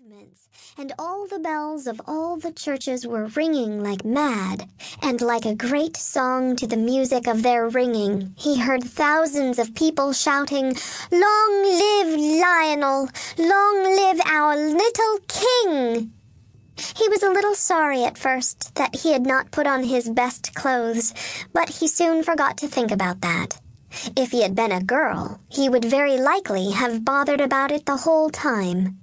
achievements, and all the bells of all the churches were ringing like mad, and like a great song to the music of their ringing, he heard thousands of people shouting, "Long live Lionel! Long live our little king!" He was a little sorry at first that he had not put on his best clothes, but he soon forgot to think about that. If he had been a girl, he would very likely have bothered about it the whole time.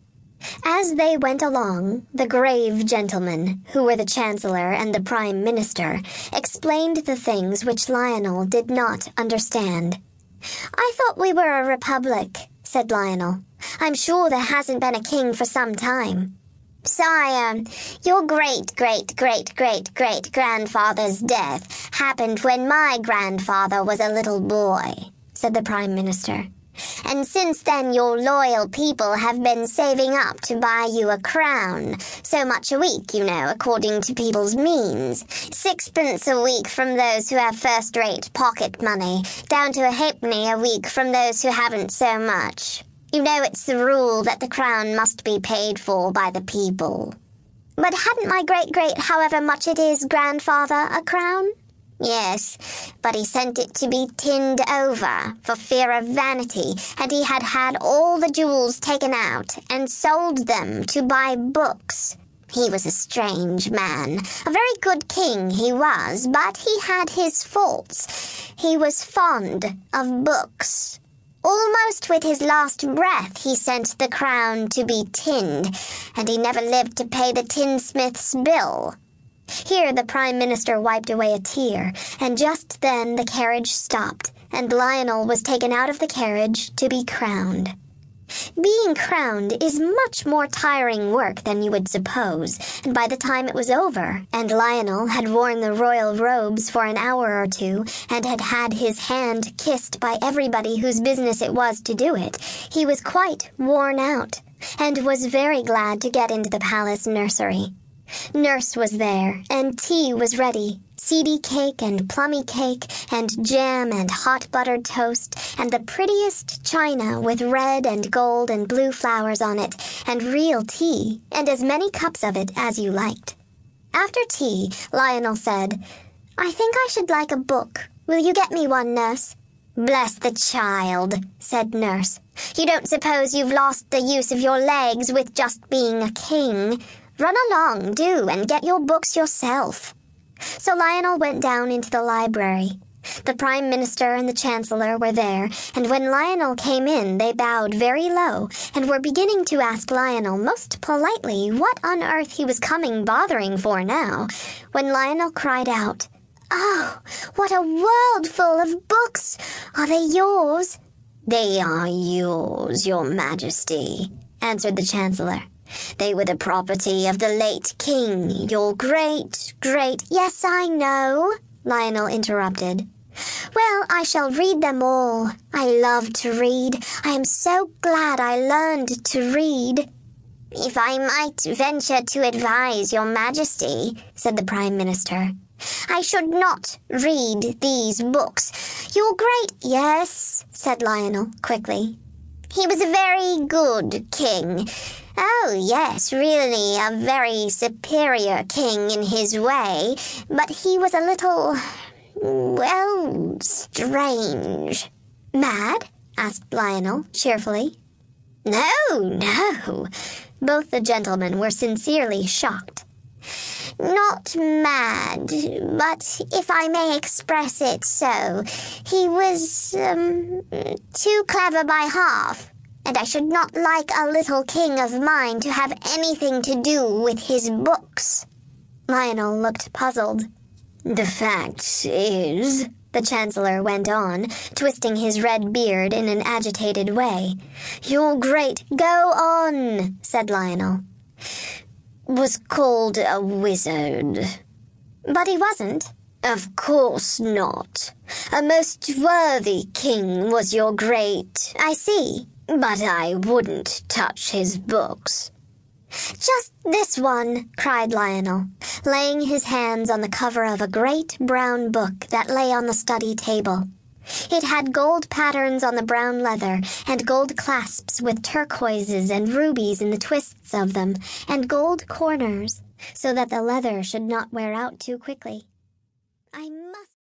As they went along, the grave gentlemen, who were the Chancellor and the Prime Minister, explained the things which Lionel did not understand. "I thought we were a republic," said Lionel. "I'm sure there hasn't been a king for some time." "Sire, your great-great-great-great-great-grandfather's death happened when my grandfather was a little boy," said the Prime Minister. "And since then your loyal people have been saving up to buy you a crown. So much a week, you know, according to people's means. 6 pence a week from those who have first-rate pocket money, down to a halfpenny a week from those who haven't so much. You know it's the rule that the crown must be paid for by the people." "But hadn't my great-great, however much it is, grandfather a crown?" "Yes, but he sent it to be tinned over for fear of vanity, and he had had all the jewels taken out and sold them to buy books. He was a strange man, a very good king he was, but he had his faults. He was fond of books. Almost with his last breath he sent the crown to be tinned, and he never lived to pay the tinsmith's bill." Here the Prime Minister wiped away a tear, and just then the carriage stopped, and Lionel was taken out of the carriage to be crowned. Being crowned is much more tiring work than you would suppose, and by the time it was over, and Lionel had worn the royal robes for an hour or two, and had had his hand kissed by everybody whose business it was to do it, he was quite worn out, and was very glad to get into the palace nursery. Nurse was there, and tea was ready. Seedy cake and plummy cake, and jam and hot buttered toast, and the prettiest china with red and gold and blue flowers on it, and real tea, and as many cups of it as you liked. After tea, Lionel said, "I think I should like a book. Will you get me one, Nurse?" "Bless the child," said Nurse. "You don't suppose you've lost the use of your legs with just being a king? Run along, do, and get your books yourself." So Lionel went down into the library. The Prime Minister and the Chancellor were there, and when Lionel came in they bowed very low, and were beginning to ask Lionel most politely what on earth he was coming bothering for now, when Lionel cried out, "Oh, what a world full of books! Are they yours?" "They are yours, your Majesty," answered the Chancellor. "They were the property of the late king, your great-great—" "Yes, I know," Lionel interrupted. "Well, I shall read them all. I love to read. I am so glad I learned to read." "If I might venture to advise your Majesty," said the Prime Minister, "I should not read these books. Your great—" "Yes," said Lionel quickly. "He was a very good king. Oh, yes, really a very superior king in his way, but he was a little, well, strange." "Mad?" asked Lionel cheerfully. No. Both the gentlemen were sincerely shocked. "Not mad, but if I may express it so, he was, too clever by half. And I should not like a little king of mine to have anything to do with his books." Lionel looked puzzled. "The fact is," the Chancellor went on, twisting his red beard in an agitated way, "your great—" "Go on," said Lionel. "Was called a wizard." "But he wasn't." "Of course not. A most worthy king was your great—" "I see. But I wouldn't touch his books." "Just this one," cried Lionel, laying his hands on the cover of a great brown book that lay on the study table. It had gold patterns on the brown leather, and gold clasps with turquoises and rubies in the twists of them, and gold corners, so that the leather should not wear out too quickly. I must